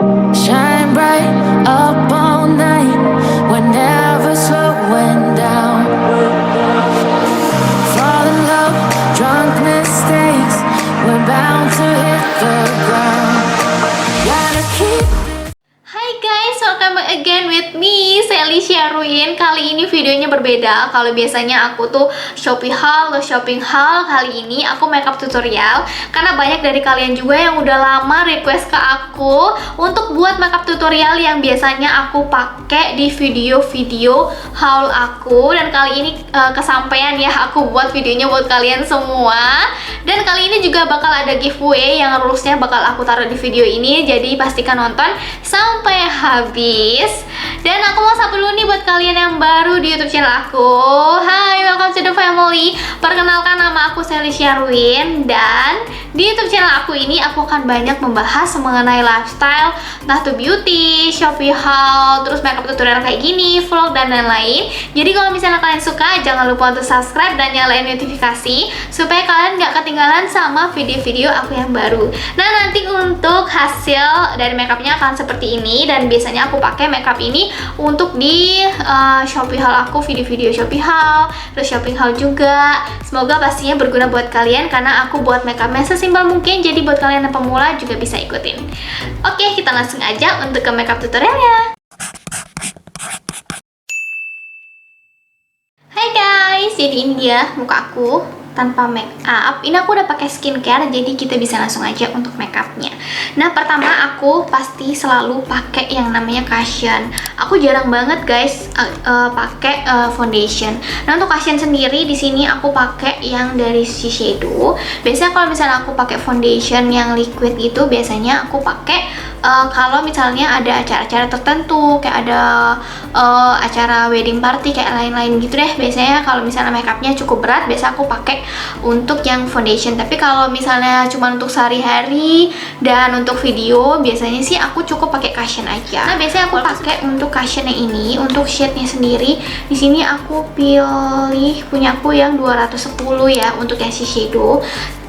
Shine bright up all night. We're never slowing down. Fall in love, drunk mistakes. We're bound to hit the ground. Gotta keep. Hai guys, welcome back again with me, Sally Syaruin. Kali ini videonya berbeda. Kalau biasanya aku tuh shopping haul, kali ini aku makeup tutorial. Karena banyak dari kalian juga yang udah lama request ke aku untuk buat makeup tutorial yang biasanya aku pakai di video-video haul aku. Dan kali ini kesampaian ya, aku buat videonya buat kalian semua. Dan kali ini juga bakal ada giveaway yang rulesnya bakal aku taruh di video ini. Jadi pastikan nonton sampai habis. Dan aku mau sapa dulu nih buat kalian yang baru di YouTube channel aku. Hai, welcome to the family. Perkenalkan, nama aku Sally Syaruin. Dan di YouTube channel aku ini aku akan banyak membahas mengenai lifestyle, entah itu beauty, shopping haul, terus makeup tutorial kayak gini, vlog dan lain-lain. Jadi kalau misalnya kalian suka, jangan lupa untuk subscribe dan nyalain notifikasi supaya kalian nggak ketinggalan sama video-video aku yang baru. Nah, nanti untuk hasil dari makeupnya akan seperti ini. Dan biasanya aku pakai makeup ini untuk di shopping haul aku, video-video shopping haul, terus shopping haul juga. Semoga pastinya berguna buat kalian karena aku buat makeupnya sesimpel mungkin. Jadi buat kalian yang pemula juga bisa ikutin. Oke, kita langsung aja untuk ke makeup tutorialnya. Hai guys, jadi ini dia muka aku tanpa make up. Ini aku udah pakai skincare, jadi kita bisa langsung aja untuk make upnya. Nah, pertama aku pasti selalu pakai yang namanya cushion. Aku jarang banget guys pakai foundation. Nah, untuk cushion sendiri di sini aku pakai yang dari Shiseido. Biasanya kalau misalnya aku pakai foundation yang liquid gitu, biasanya aku pakai kalau misalnya ada acara-acara tertentu, kayak ada acara wedding party kayak lain-lain gitu deh. Biasanya kalau misalnya makeupnya cukup berat, biasa aku pakai untuk yang foundation. Tapi kalau misalnya cuma untuk sehari-hari dan untuk video, biasanya sih aku cukup pakai cushion aja. Nah, biasanya aku pakai untuk cushion yang ini, untuk shade-nya sendiri. Di sini aku pilih punya aku yang 210 ya untuk yang Shiseido.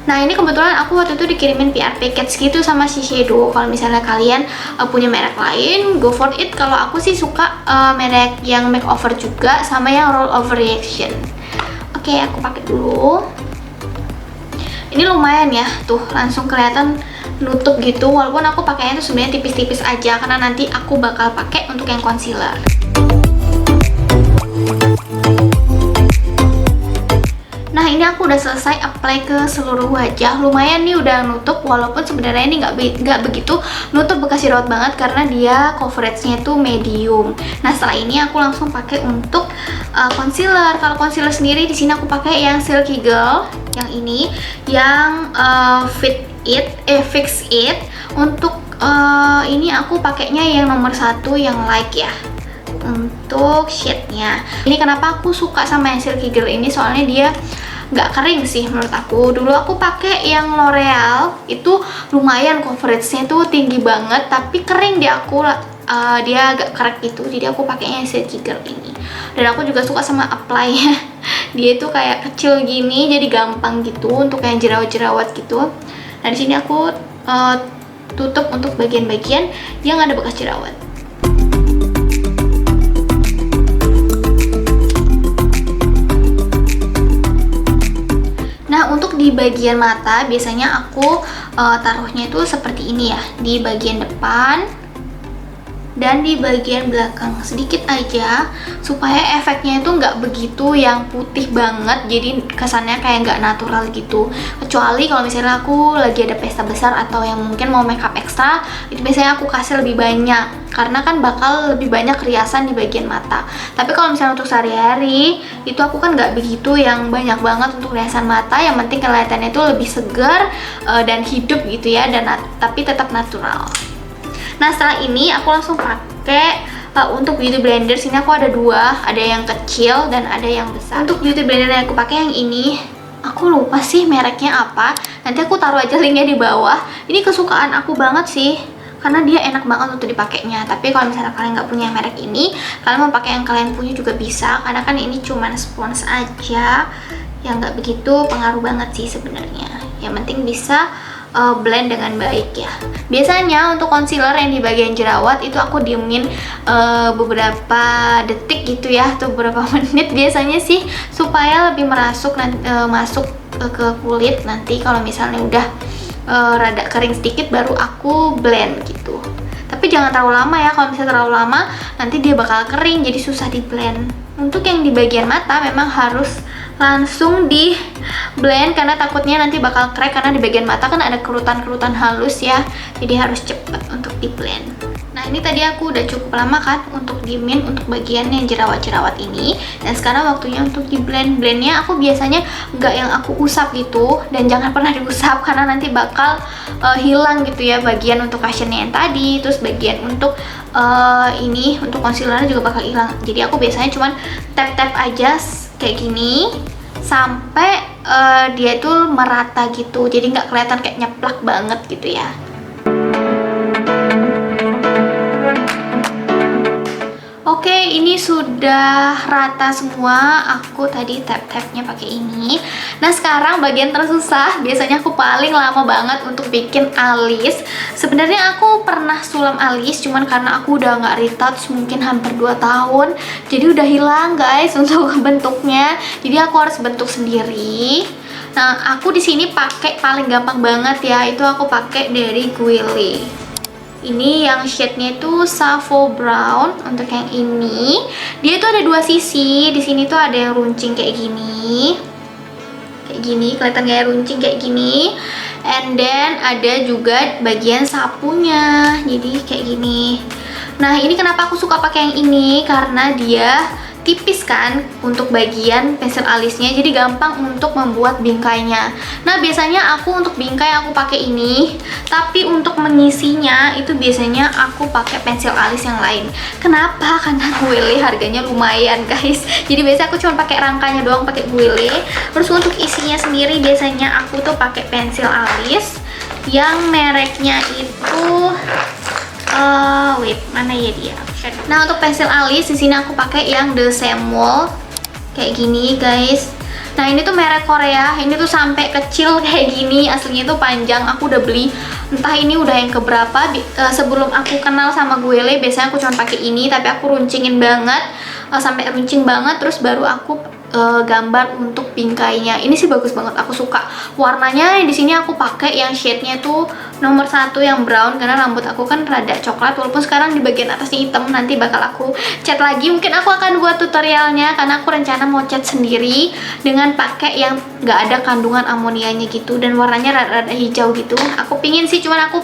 Nah, ini kebetulan aku waktu itu dikirimin PR package gitu sama Shiseido. Kalau misalnya kalian punya merek lain, go for it. Kalau aku sih suka merek yang makeover juga sama yang roll over reaction. Oke, aku pakai dulu. Ini lumayan ya, tuh langsung kelihatan nutup gitu. Walaupun aku pakainya tuh sebenarnya tipis-tipis aja karena nanti aku bakal pakai untuk yang concealer. Nah, ini aku udah selesai apply ke seluruh wajah. Lumayan nih udah nutup, walaupun sebenarnya ini nggak begitu nutup bekas jerawat banget karena dia coveragenya tuh medium. Nah, setelah ini aku langsung pakai untuk concealer. Kalau concealer sendiri di sini aku pakai yang Silky Girl, yang ini, yang Fix It. Untuk ini aku pakainya yang nomor 1 yang light ya. Untuk shade-nya ini kenapa aku suka sama yang Silky Girl ini, soalnya dia nggak kering sih menurut aku. Dulu aku pakai yang L'Oreal itu lumayan coveragenya tuh tinggi banget, tapi kering di aku, dia agak kerak gitu. Jadi aku pakainya yang Silky Girl ini. Dan aku juga suka sama apply-nya. Dia itu kayak kecil gini, jadi gampang gitu untuk yang jerawat-jerawat gitu. Nah, di sini aku tutup untuk bagian-bagian yang ada bekas jerawat. Nah, untuk di bagian mata biasanya aku taruhnya itu seperti ini ya, di bagian depan dan di bagian belakang sedikit aja supaya efeknya itu nggak begitu yang putih banget, jadi kesannya kayak nggak natural gitu. Kecuali kalau misalnya aku lagi ada pesta besar atau yang mungkin mau makeup ekstra, itu biasanya aku kasih lebih banyak karena kan bakal lebih banyak riasan di bagian mata. Tapi kalau misalnya untuk sehari-hari itu aku kan nggak begitu yang banyak banget untuk riasan mata. Yang penting kelihatannya itu lebih segar dan hidup gitu ya, dan tapi tetap natural. Nah, setelah ini aku langsung pakai untuk beauty blender. Sini aku ada 2, ada yang kecil dan ada yang besar. Untuk beauty blender yang aku pakai yang ini, aku lupa sih mereknya apa. Nanti aku taruh aja linknya di bawah. Ini kesukaan aku banget sih, karena dia enak banget untuk dipakainya. Tapi kalau misalnya kalian nggak punya merek ini, kalian mau pakai yang kalian punya juga bisa. Karena kan ini cuman spons aja, yang nggak begitu pengaruh banget sih sebenarnya. Yang penting bisa blend dengan baik ya. Biasanya untuk concealer yang di bagian jerawat itu aku diemin beberapa detik gitu ya, atau beberapa menit biasanya sih, supaya lebih masuk ke kulit. Nanti kalau misalnya udah rada kering sedikit baru aku blend gitu. Tapi jangan terlalu lama ya, kalau misalnya terlalu lama nanti dia bakal kering jadi susah di blend. Untuk yang di bagian mata memang harus langsung di blend karena takutnya nanti bakal crack, karena di bagian mata kan ada kerutan-kerutan halus ya, jadi harus cepat untuk di blend. Nah ini tadi aku udah cukup lama kan untuk diemin untuk bagian yang jerawat-jerawat ini, dan sekarang waktunya untuk di blend. Blendnya aku biasanya nggak yang aku usap gitu, dan jangan pernah diusap karena nanti bakal hilang gitu ya bagian untuk cushionnya yang tadi, terus bagian untuk ini untuk concealernya juga bakal hilang. Jadi aku biasanya cuman tap-tap aja kayak gini sampai dia itu merata gitu, jadi nggak kelihatan kayak nyeplak banget gitu ya. Oke, ini sudah rata semua. Aku tadi tap-tapnya pakai ini. Nah, sekarang bagian tersusah. Biasanya aku paling lama banget untuk bikin alis. Sebenarnya aku pernah sulam alis, cuman karena aku udah nggak retouch mungkin hampir 2 tahun, jadi udah hilang guys untuk bentuknya. Jadi aku harus bentuk sendiri. Nah, aku di sini pakai paling gampang banget ya, itu aku pakai dari Guile. Ini yang shade-nya itu Savo Brown. Untuk yang ini, dia tuh ada 2 sisi. Di sini tuh ada yang runcing kayak gini. Kayak gini, kelihatan kayak runcing kayak gini. And then ada juga bagian sapunya. Jadi kayak gini. Nah, ini kenapa aku suka pakai yang ini? Karena dia tipis kan untuk bagian pensil alisnya, jadi gampang untuk membuat bingkainya. Nah, biasanya aku untuk bingkai aku pakai ini, tapi untuk mengisinya itu biasanya aku pakai pensil alis yang lain. Kenapa? Karena Guile harganya lumayan guys, jadi biasanya aku cuma pakai rangkanya doang pakai Guile. Terus untuk isinya sendiri biasanya aku tuh pakai pensil alis yang mereknya itu wait, mana ya dia? Nah, untuk pensil alis di sini aku pakai yang The Samwell kayak gini guys. Nah, ini tuh merek Korea. Ini tuh sampai kecil kayak gini, aslinya tuh panjang. Aku udah beli entah ini udah yang keberapa. Sebelum aku kenal sama Guile biasanya aku cuma pakai ini, tapi aku runcingin banget sampai runcing banget, terus baru aku gambar untuk bingkainya. Ini sih bagus banget, aku suka warnanya. Di sini aku pakai yang shade-nya tuh nomor 1 yang brown, karena rambut aku kan rada coklat, walaupun sekarang di bagian atasnya hitam. Nanti bakal aku cat lagi, mungkin aku akan buat tutorialnya, karena aku rencana mau cat sendiri dengan pakai yang nggak ada kandungan amonianya gitu, dan warnanya rada hijau gitu. Aku pingin sih, cuman aku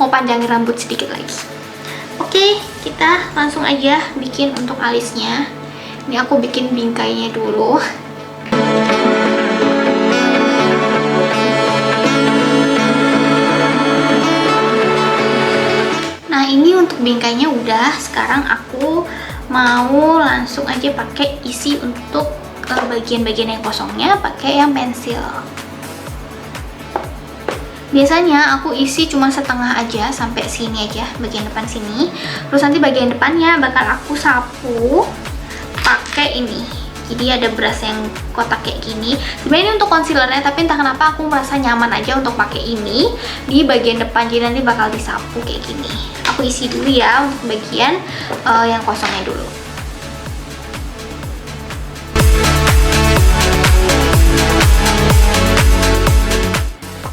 mau panjangin rambut sedikit lagi. Oke, kita langsung aja bikin untuk alisnya. Ini aku bikin bingkainya dulu. Nah, ini untuk bingkainya udah. Sekarang aku mau langsung aja pakai isi untuk bagian-bagian yang kosongnya, pakai yang pensil. Biasanya aku isi cuma setengah aja, sampai sini aja, bagian depan sini. Terus nanti bagian depannya bakal aku sapu pakai ini. Jadi ada brush yang kotak kayak gini. Sebenarnya ini untuk concealernya, tapi entah kenapa aku merasa nyaman aja untuk pakai ini di bagian depan. Jadi nanti bakal disapu kayak gini. Aku isi dulu ya untuk bagian yang kosongnya dulu.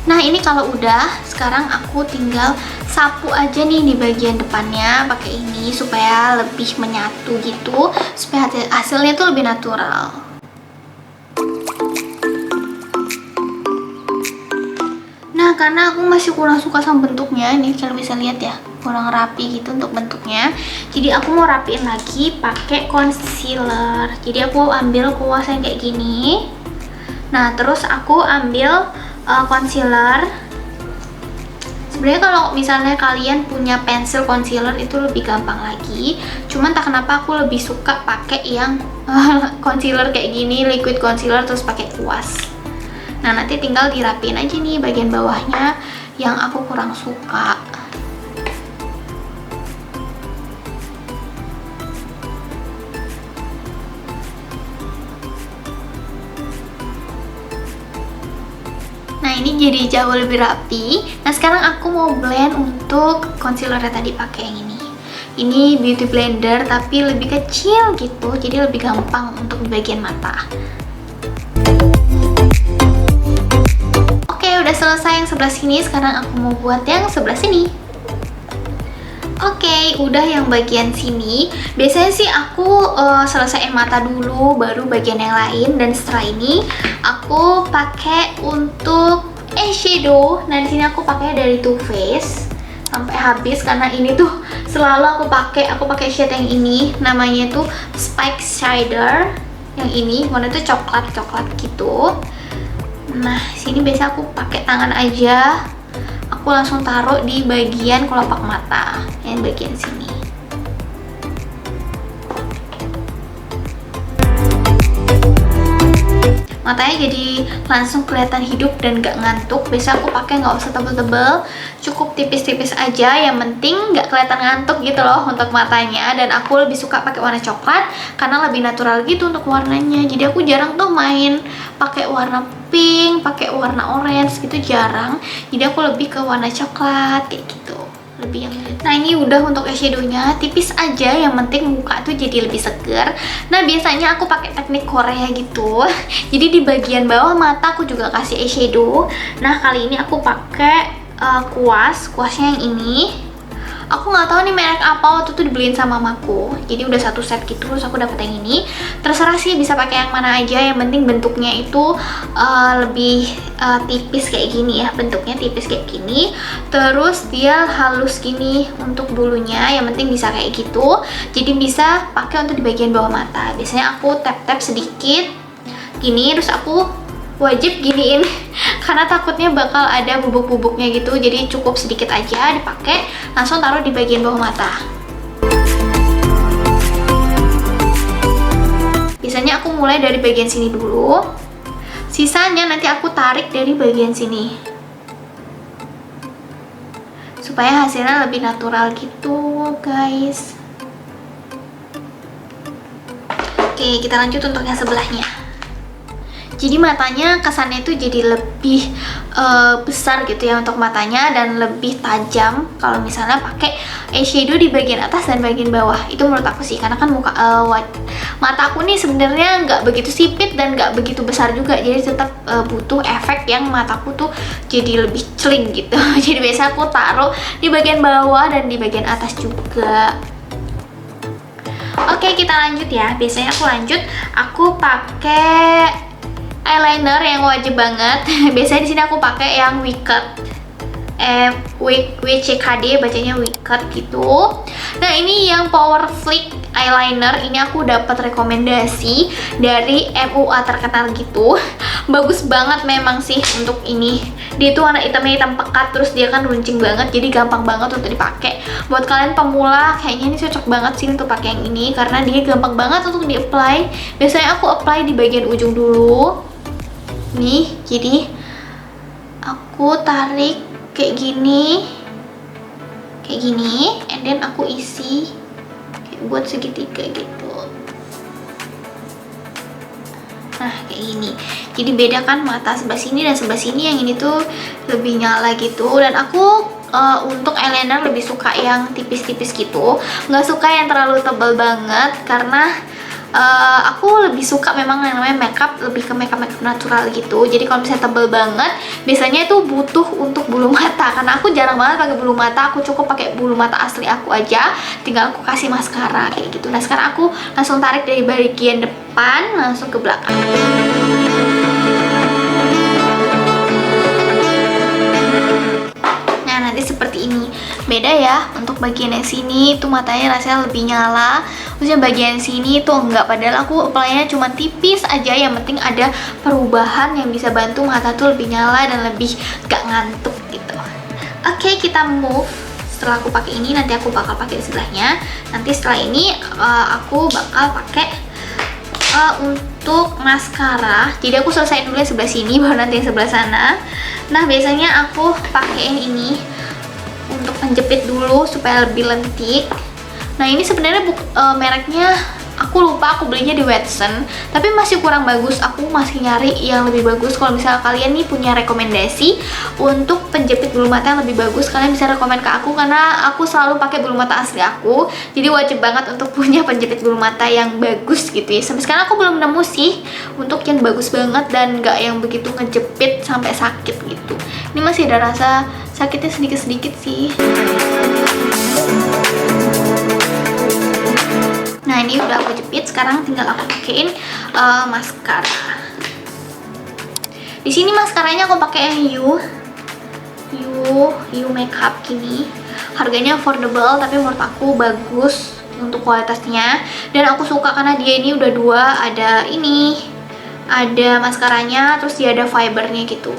Nah, ini kalau udah, sekarang aku tinggal sapu aja nih di bagian depannya pakai ini supaya lebih menyatu gitu, supaya hasilnya tuh lebih natural. Nah, karena aku masih kurang suka sama bentuknya, ini kalian bisa lihat ya, kurang rapi gitu untuk bentuknya. Jadi aku mau rapiin lagi pakai concealer. Jadi aku ambil kuas yang kayak gini. Nah, terus aku ambil concealer. Sebenarnya kalau misalnya kalian punya pensil concealer itu lebih gampang lagi. Cuman tak kenapa aku lebih suka pakai yang concealer kayak gini, liquid concealer, terus pakai kuas. Nah, nanti tinggal dirapiin aja nih bagian bawahnya yang aku kurang suka. Nah, ini jadi jauh lebih rapi. Nah sekarang aku mau blend untuk concealer yang tadi pakai yang ini. Ini beauty blender tapi lebih kecil gitu, jadi lebih gampang untuk di bagian mata. Oke, udah selesai yang sebelah sini. Sekarang aku mau buat yang sebelah sini. Oke, udah yang bagian sini. Biasanya sih aku selesaiin mata dulu, baru bagian yang lain. Dan setelah ini aku pakai untuk eyeshadow. Nah, di sini aku pakai dari Too Faced sampai habis karena ini tuh selalu aku pakai. Aku pakai shade yang ini, namanya tuh Spike Shader. Yang ini warna tuh coklat-coklat gitu. Nah, sini biasa aku pakai tangan aja. Aku langsung taruh di bagian kelopak mata, yang bagian sini. Matanya jadi langsung kelihatan hidup dan gak ngantuk. Biasa aku pakai nggak usah tebel-tebel, cukup tipis-tipis aja. Yang penting nggak kelihatan ngantuk gitu loh untuk matanya. Dan aku lebih suka pakai warna coklat karena lebih natural gitu untuk warnanya. Jadi aku jarang tuh main pakai warna pink, pakai warna orange gitu, jarang. Jadi aku lebih ke warna coklat kayak gitu. Lebih yang nah ini udah untuk eyeshadownya, tipis aja, yang penting muka tuh jadi lebih seger. Nah biasanya aku pakai teknik Korea gitu, jadi di bagian bawah mata aku juga kasih eyeshadow. Nah kali ini aku pakai kuasnya yang ini. Aku nggak tahu nih merek apa, waktu itu dibeliin sama mamaku. Jadi udah satu set gitu, terus aku dapet yang ini. Terserah sih bisa pakai yang mana aja, yang penting bentuknya itu lebih tipis kayak gini ya. Bentuknya tipis kayak gini. Terus dia halus gini untuk bulunya, yang penting bisa kayak gitu. Jadi bisa pakai untuk di bagian bawah mata. Biasanya aku tap-tap sedikit gini, terus aku wajib giniin karena takutnya bakal ada bubuk-bubuknya gitu. Jadi cukup sedikit aja dipakai, langsung taruh di bagian bawah mata. Biasanya aku mulai dari bagian sini dulu, sisanya nanti aku tarik dari bagian sini supaya hasilnya lebih natural gitu guys. Oke, kita lanjut untuk yang sebelahnya. Jadi matanya kesannya itu jadi lebih besar gitu ya untuk matanya, dan lebih tajam kalau misalnya pakai eyeshadow di bagian atas dan bagian bawah. Itu menurut aku sih, karena kan mata aku nih sebenarnya nggak begitu sipit dan nggak begitu besar juga, jadi tetap butuh efek yang mataku tuh jadi lebih celing gitu. Jadi biasa aku taruh di bagian bawah dan di bagian atas juga. Oke, kita lanjut ya. Biasanya aku pakai eyeliner yang wajib banget. Biasanya di sini aku pakai yang Wicked, WCKD bacanya Wicked gitu. Nah ini yang Power Flick eyeliner, ini aku dapat rekomendasi dari MUA terkenal gitu. Bagus banget memang sih untuk ini. Dia itu warna hitamnya hitam pekat, terus dia kan runcing banget, jadi gampang banget untuk dipakai. Buat kalian pemula kayaknya ini cocok banget sih untuk pakai yang ini karena dia gampang banget untuk di-apply. Biasanya aku apply di bagian ujung dulu. Nih, jadi aku tarik kayak gini, and then aku isi kayak buat segitiga gitu. Nah kayak gini, jadi beda kan mata sebelah sini dan sebelah sini, yang ini tuh lebih nyala gitu. Dan aku untuk eyeliner lebih suka yang tipis-tipis gitu, nggak suka yang terlalu tebal banget karena aku lebih suka memang yang namanya makeup, lebih ke makeup natural gitu. Jadi kalau misalnya tebel banget, biasanya itu butuh untuk bulu mata, karena aku jarang banget pakai bulu mata. Aku cukup pakai bulu mata asli aku aja, tinggal aku kasih maskara kayak gitu. Nah sekarang aku langsung tarik dari bagian depan langsung ke belakang. Nanti seperti ini. Beda ya, untuk bagian yang sini tuh matanya rasanya lebih nyala, terus yang bagian sini tuh enggak. Padahal aku apply-nya cuma tipis aja, yang penting ada perubahan yang bisa bantu mata tuh lebih nyala dan lebih gak ngantuk gitu. Oke, kita move. Setelah aku pakai ini, nanti aku bakal pakai di sebelahnya. Nanti setelah ini aku bakal pakai untuk maskara. Jadi aku selesai dulu yang sebelah sini, baru nanti yang sebelah sana. Nah biasanya aku pakein ini untuk menjepit dulu supaya lebih lentik. Nah ini sebenarnya mereknya Aku lupa aku belinya di Watson, tapi masih kurang bagus. Aku masih nyari yang lebih bagus. Kalau misalnya kalian nih punya rekomendasi untuk penjepit bulu mata yang lebih bagus, kalian bisa rekomen ke aku, karena aku selalu pakai bulu mata asli aku. Jadi wajib banget untuk punya penjepit bulu mata yang bagus gitu ya. Sampai sekarang aku belum nemu sih untuk yang bagus banget dan nggak yang begitu ngejepit sampai sakit gitu. Ini masih ada rasa sakitnya sedikit-sedikit sih. Nah, ini udah aku jepit, sekarang tinggal aku pakein maskara. Di sini maskaranya aku pakai yang You Makeup gini. Harganya affordable tapi menurut aku bagus untuk kualitasnya, dan aku suka karena dia ini udah dua, ada maskaranya, terus dia ada fibernya gitu.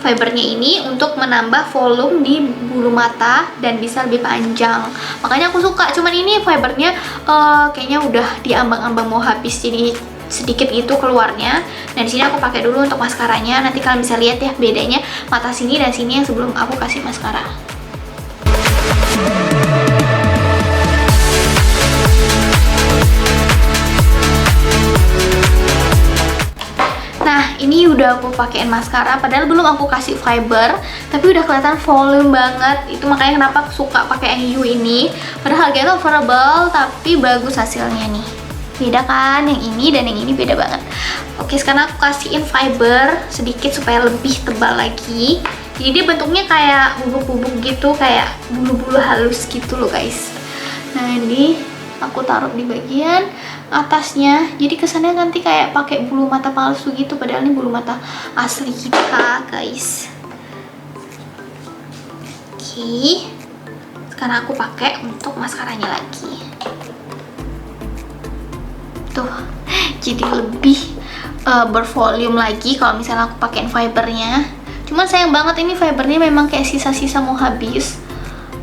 Fibernya ini untuk menambah volume di bulu mata dan bisa lebih panjang, makanya aku suka. Cuman ini fibernya kayaknya udah diambang-ambang mau habis, jadi sedikit gitu keluarnya. Nah, di sini aku pakai dulu untuk maskaranya. Nanti kalian bisa lihat ya bedanya mata sini dan sini yang sebelum aku kasih maskara. Nah, ini udah aku pakein maskara, padahal belum aku kasih fiber, tapi udah kelihatan volume banget. Itu makanya kenapa aku suka pakai yang You ini. Padahal harganya affordable, tapi bagus hasilnya nih. Beda kan, yang ini dan yang ini beda banget. Oke, sekarang aku kasihin fiber sedikit supaya lebih tebal lagi. Jadi dia bentuknya kayak bubuk-bubuk gitu, kayak bulu-bulu halus gitu loh guys. Nah, ini aku taruh di bagian atasnya, jadi kesannya nanti kayak pakai bulu mata palsu gitu, padahal ini bulu mata asli kita guys. Oke, sekarang aku pakai untuk maskaranya lagi. Tuh, jadi lebih bervolume lagi kalau misalnya aku pakein fibernya. Cuman sayang banget ini fibernya memang kayak sisa-sisa mau habis.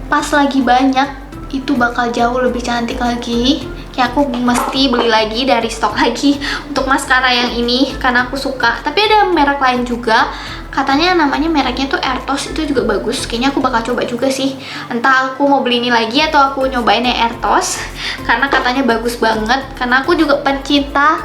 Pas lagi banyak itu bakal jauh lebih cantik lagi. Kayak aku mesti beli lagi dari stok lagi untuk maskara yang ini karena aku suka. Tapi ada merek lain juga, katanya namanya mereknya tuh Airtos, itu juga bagus. Kayaknya aku bakal coba juga sih. Entah aku mau beli ini lagi atau aku nyobain yang Airtos karena katanya bagus banget. Karena aku juga pencinta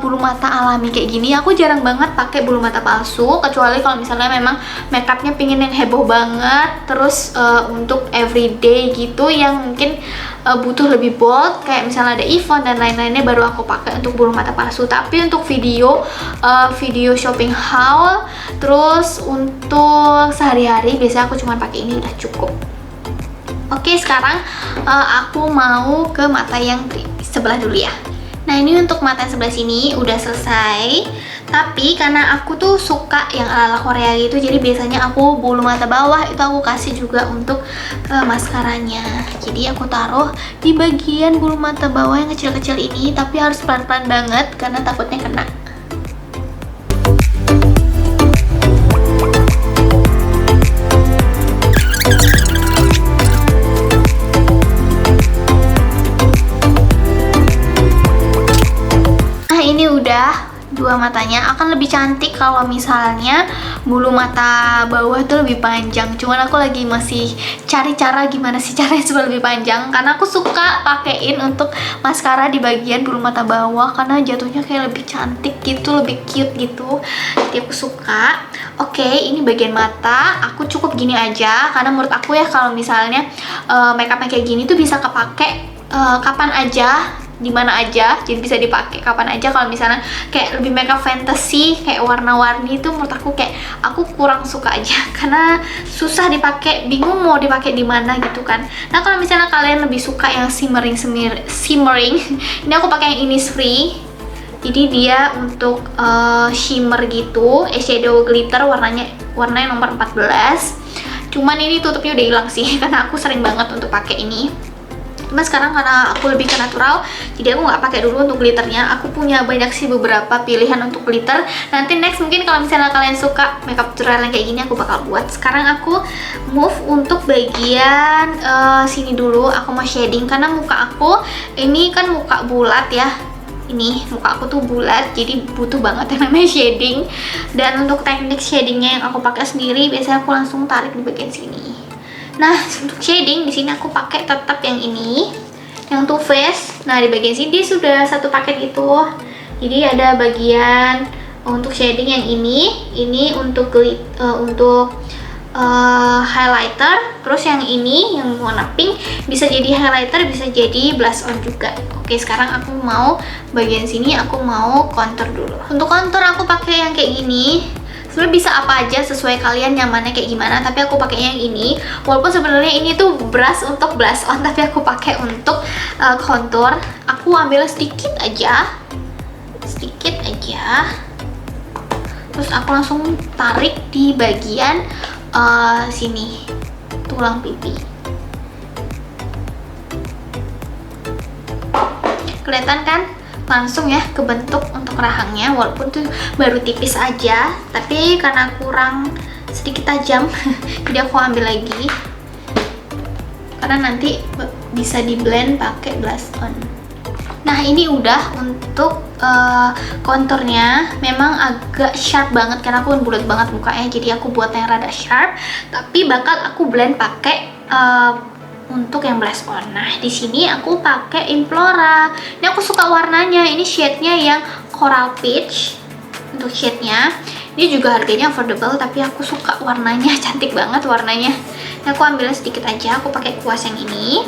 bulu mata alami kayak gini. Aku jarang banget pakai bulu mata palsu, kecuali kalau misalnya memang makeupnya pingin yang heboh banget, terus untuk everyday gitu yang mungkin butuh lebih bold, kayak misalnya ada event dan lain-lainnya, baru aku pakai untuk bulu mata palsu. Tapi untuk video shopping haul, terus untuk sehari-hari biasanya aku cuma pakai ini udah cukup. Oke, sekarang aku mau ke mata yang sebelah dulu ya. Nah, ini untuk mata yang sebelah sini udah selesai. Tapi karena aku tuh suka yang ala-ala Korea gitu, jadi biasanya aku bulu mata bawah itu aku kasih juga untuk maskaranya. Jadi aku taruh di bagian bulu mata bawah yang kecil-kecil ini, tapi harus pelan-pelan banget karena takutnya kena. Nah, ini udah dua matanya. Akan lebih cantik kalau misalnya bulu mata bawah tuh lebih panjang. Cuman aku lagi masih cari cara gimana sih caranya supaya lebih panjang, karena aku suka pakein untuk maskara di bagian bulu mata bawah karena jatuhnya kayak lebih cantik gitu, lebih cute gitu. Jadi aku suka. Oke, ini bagian mata aku cukup gini aja karena menurut aku ya kalau misalnya makeupnya kayak gini tuh bisa kepake kapan aja, dimana aja, jadi bisa dipakai kapan aja. Kalau misalnya kayak lebih makeup fantasy kayak warna-warni itu menurut aku kayak aku kurang suka aja karena susah dipakai, bingung mau dipakai di mana gitu kan. Nah, kalau misalnya kalian lebih suka yang shimmering ini aku pakai yang Innisfree. Jadi dia untuk shimmer gitu, eyeshadow glitter warnanya nomor 14. Cuman ini tutupnya udah hilang sih karena aku sering banget untuk pakai ini. Cuma sekarang karena aku lebih ke natural, jadi aku nggak pakai dulu untuk glitternya. Aku punya banyak sih beberapa pilihan untuk glitter. Nanti next mungkin kalau misalnya kalian suka makeup tutorial yang kayak gini aku bakal buat. Sekarang aku move untuk bagian sini dulu. Aku mau shading karena muka aku ini kan muka bulat ya. Ini muka aku tuh bulat, jadi butuh banget yang namanya shading. Dan untuk teknik shadingnya yang aku pakai sendiri, biasanya aku langsung tarik di bagian sini. Nah, untuk shading di sini aku pakai tetap yang ini. yang Too Faced. Nah, di bagian sini dia sudah satu paket itu. Jadi ada bagian untuk shading yang ini untuk highlighter. Terus yang ini yang warna pink bisa jadi highlighter, bisa jadi blush on juga. Oke, sekarang aku mau bagian sini aku mau contour dulu. Untuk contour aku pakai yang kayak gini. Sebenarnya bisa apa aja sesuai kalian nyamannya kayak gimana, tapi aku pakainya yang ini. Walaupun sebenarnya ini tuh brush untuk blush on, tapi aku pakai untuk contour. Aku ambil sedikit aja. Terus aku langsung tarik di bagian sini, tulang pipi. Kelihatan kan? Langsung ya kebentuk untuk rahangnya, walaupun tuh baru tipis aja, tapi karena kurang sedikit tajam jadi aku ambil lagi karena nanti bisa di blend pakai blush on. Nah, ini udah untuk konturnya. Memang agak sharp banget karena aku bulat banget mukanya, jadi aku buat yang rada sharp, tapi bakal aku blend pakai untuk yang blush on. Nah, di sini aku pakai Implora. Ini aku suka warnanya. Ini shade-nya yang coral peach untuk shade-nya. Ini juga harganya affordable, tapi aku suka warnanya, cantik banget warnanya. Ini aku ambil sedikit aja. Aku pakai kuas yang ini.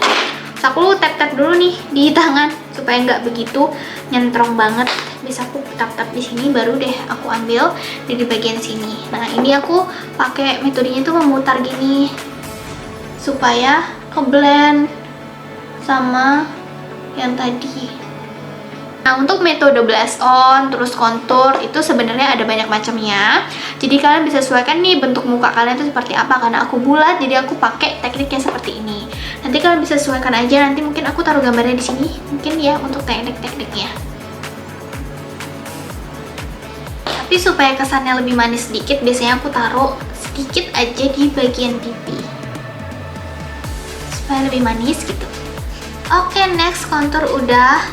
Terus aku tap-tap dulu nih di tangan supaya nggak begitu nyentrong banget. Bisa aku tap-tap di sini, baru deh aku ambil di bagian sini. Nah, ini aku pakai metodenya itu memutar gini supaya ke-blend sama yang tadi. Nah, untuk metode blush on terus contour itu sebenarnya ada banyak macamnya. Jadi kalian bisa sesuaikan nih bentuk muka kalian itu seperti apa. Karena aku bulat, jadi aku pakai tekniknya seperti ini. Nanti kalian bisa sesuaikan aja. Nanti mungkin aku taruh gambarnya di sini, mungkin ya untuk teknik-tekniknya. Tapi supaya kesannya lebih manis sedikit, biasanya aku taruh sedikit aja di bagian pipi supaya lebih manis gitu. Oke, next contour udah,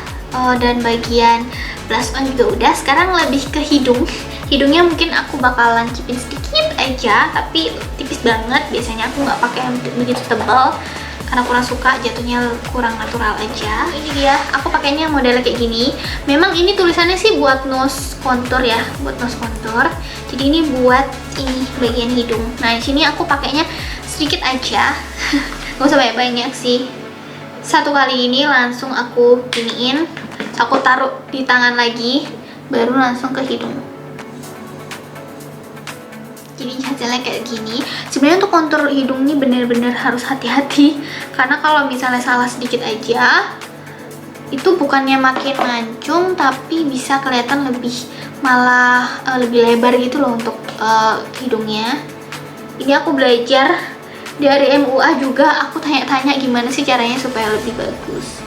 dan bagian blush on juga udah. Sekarang lebih ke hidung. Hidungnya mungkin aku bakalan cipin sedikit aja, tapi tipis banget. Biasanya aku nggak pakai yang begitu tebal karena kurang suka, jatuhnya kurang natural aja. Ini dia, aku pakainya modelnya kayak gini. Memang ini tulisannya sih buat nose contour ya, buat nose contour. Jadi ini buat ini bagian hidung. Nah, di sini aku pakainya sedikit aja. Gak usah banyak-banyak sih. Satu kali ini langsung aku giniin, aku taruh di tangan lagi, baru langsung ke hidung. Jadi hasilnya kayak gini. Sebenarnya untuk kontur hidung ini bener-bener harus hati-hati, karena kalau misalnya salah sedikit aja, itu bukannya makin mancung, tapi bisa kelihatan malah lebih lebar gitu loh untuk hidungnya. Ini aku belajar dari MUA juga, aku tanya-tanya gimana sih caranya supaya lebih bagus.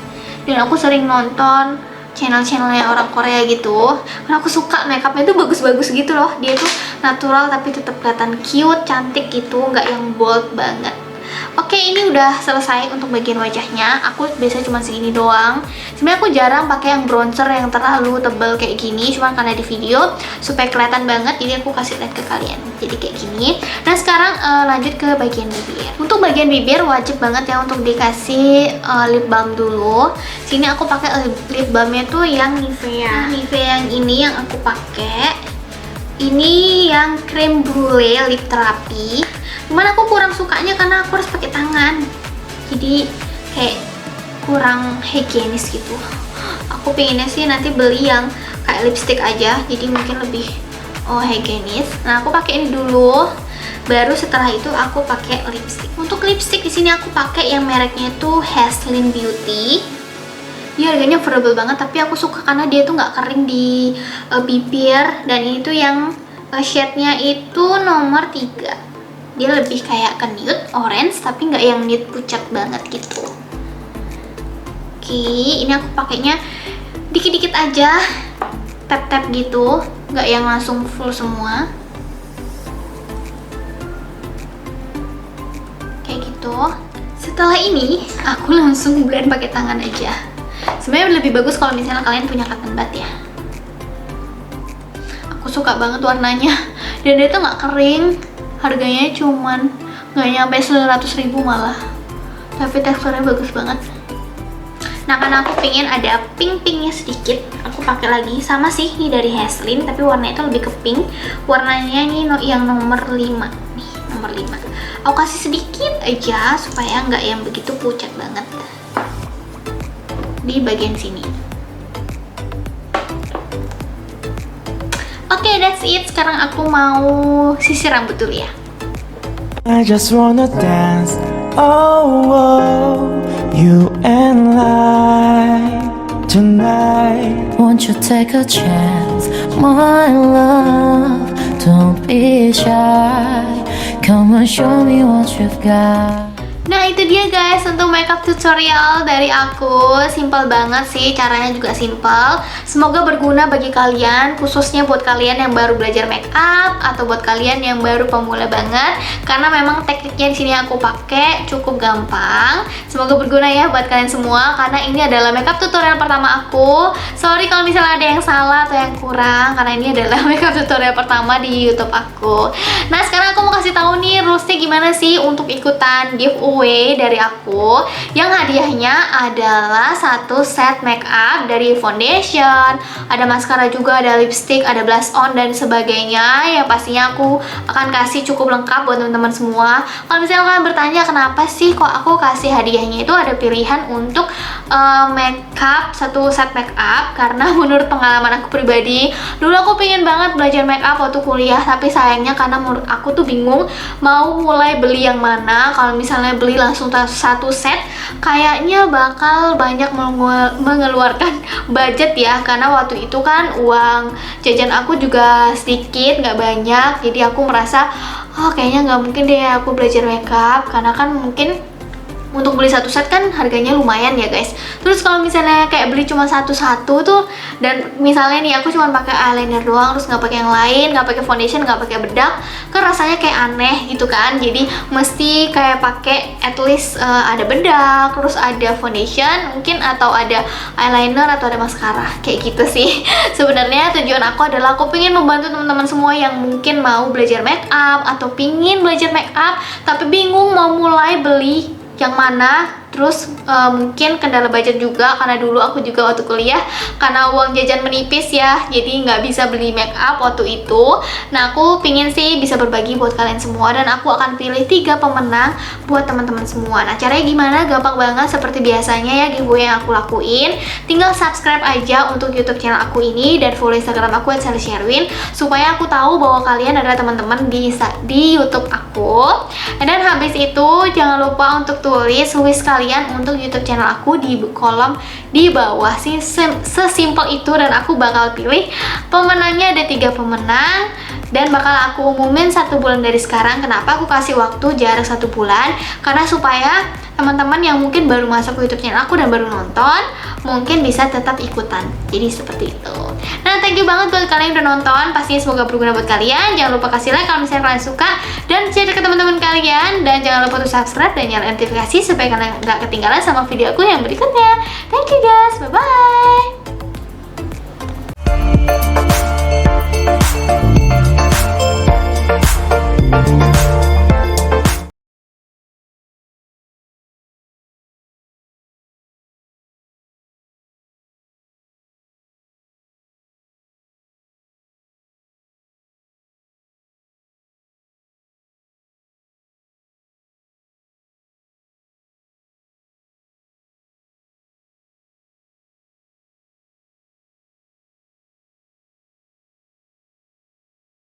Dan aku sering nonton channel-channelnya orang Korea gitu, karena aku suka makeupnya tuh bagus-bagus gitu loh. Dia tuh natural tapi tetap kelihatan cute, cantik gitu, nggak yang bold banget. Oke, ini udah selesai untuk bagian wajahnya. Aku biasanya cuma segini doang. Sebenarnya aku jarang pakai yang bronzer yang terlalu tebal kayak gini, cuma karena di video supaya kelihatan banget, jadi aku kasih lihat ke kalian. Jadi kayak gini. Nah, sekarang lanjut ke bagian bibir. Untuk bagian bibir wajib banget ya untuk dikasih lip balm dulu. Sini aku pakai lip balmnya tuh yang Nivea. Nivea yang ini yang aku pakai. Ini yang creme brulee lip terapi. Cuman aku kurang sukanya karena aku harus pakai tangan, jadi kayak kurang higienis gitu. Aku pengennya sih nanti beli yang kayak lipstick aja, jadi mungkin lebih higienis. Nah, aku pakai ini dulu, baru setelah itu aku pakai lipstick. Untuk lipstick di sini aku pakai yang mereknya itu Haslin Beauty. Dia harganya affordable banget, tapi aku suka karena dia tuh nggak kering di bibir. Dan ini tuh yang shade-nya itu nomor 3. Dia lebih kayak ke nude orange, tapi nggak yang nude pucat banget gitu. Oke, ini aku pakainya dikit-dikit aja, tap-tap gitu, nggak yang langsung full semua. Kayak gitu. Setelah ini, aku langsung blend pakai tangan aja. Sebenarnya lebih bagus kalau misalnya kalian punya cotton bud ya. Aku suka banget warnanya, dan dia tuh nggak kering. Harganya cuman nggak nyampe 100.000 malah, tapi teksturnya bagus banget. Nah karena aku pengen ada pink-pinknya sedikit, aku pakai lagi sama sih ini dari Heslin, tapi warnanya itu lebih ke pink. Warnanya ini yang nomor 5 nih, nomor 5. Aku kasih sedikit aja supaya nggak yang begitu pucat banget di bagian sini. Oke, that's it. Sekarang aku mau sisir rambut dulu ya. I just wanna dance, oh, oh, you and I tonight. Won't you take a chance, my love? Don't be shy. Come and show me what you've got. Nah itu dia guys untuk makeup tutorial dari aku. Simple banget sih, caranya juga simple. Semoga berguna bagi kalian, khususnya buat kalian yang baru belajar makeup atau buat kalian yang baru pemula banget. Karena memang tekniknya di sini aku pakai cukup gampang. Semoga berguna ya buat kalian semua. Karena ini adalah makeup tutorial pertama aku. Sorry kalau misalnya ada yang salah atau yang kurang, karena ini adalah makeup tutorial pertama di YouTube aku. Nah sekarang aku mau kasih tahu nih rulesnya gimana sih untuk ikutan giveaway dari aku, yang hadiahnya adalah satu set makeup dari foundation, ada maskara juga, ada lipstick, ada blush on dan sebagainya. Ya pastinya aku akan kasih cukup lengkap buat teman-teman semua. Kalau misalnya kalian bertanya kenapa sih kok aku kasih hadiahnya, itu ada pilihan untuk makeup, satu set makeup. Karena menurut pengalaman aku pribadi, dulu aku pengen banget belajar makeup waktu kuliah, tapi sayangnya karena menurut aku tuh bingung mau mulai beli yang mana. Kalau misalnya beli langsung satu set kayaknya bakal banyak mengeluarkan budget ya, karena waktu itu kan uang jajan aku juga sedikit, nggak banyak. Jadi aku merasa kayaknya nggak mungkin deh aku belajar makeup, karena kan mungkin untuk beli satu set kan harganya lumayan ya guys. Terus kalau misalnya kayak beli cuma satu-satu tuh, dan misalnya nih aku cuma pakai eyeliner doang, terus nggak pakai yang lain, nggak pakai foundation, nggak pakai bedak, kan rasanya kayak aneh gitu kan. Jadi mesti kayak pakai at least ada bedak, terus ada foundation mungkin, atau ada eyeliner, atau ada maskara kayak gitu sih. Sebenarnya tujuan aku adalah aku pengen membantu teman-teman semua yang mungkin mau belajar makeup atau pingin belajar makeup tapi bingung mau mulai beli yang mana. Terus mungkin kendala budget juga, karena dulu aku juga waktu kuliah karena uang jajan menipis ya, jadi nggak bisa beli make up waktu itu. Nah aku pingin sih bisa berbagi buat kalian semua, dan aku akan pilih 3 pemenang buat teman-teman semua. Nah caranya gimana? Gampang banget, seperti biasanya ya giveaway yang aku lakuin. Tinggal subscribe aja untuk YouTube channel aku ini dan follow Instagram aku @shelly_sherwin, supaya aku tahu bahwa kalian adalah teman-teman di YouTube aku. Dan habis itu jangan lupa untuk tulis wish kalian untuk YouTube channel aku di kolom di bawah sih. Sesimpel itu, dan aku bakal pilih pemenangnya. Ada 3 pemenang dan bakal aku umumin 1 bulan dari sekarang. Kenapa aku kasih waktu jarak 1 bulan? Karena supaya teman-teman yang mungkin baru masuk ke YouTube channel aku dan baru nonton mungkin bisa tetap ikutan. Jadi seperti itu. Nah thank you banget buat kalian yang udah nonton. Pastinya semoga berguna buat kalian. Jangan lupa kasih like kalau misalnya kalian suka, dan share ke teman-teman kalian. Dan jangan lupa untuk subscribe dan nyalain notifikasi supaya kalian gak ketinggalan sama video aku yang berikutnya. Thank you guys, bye bye.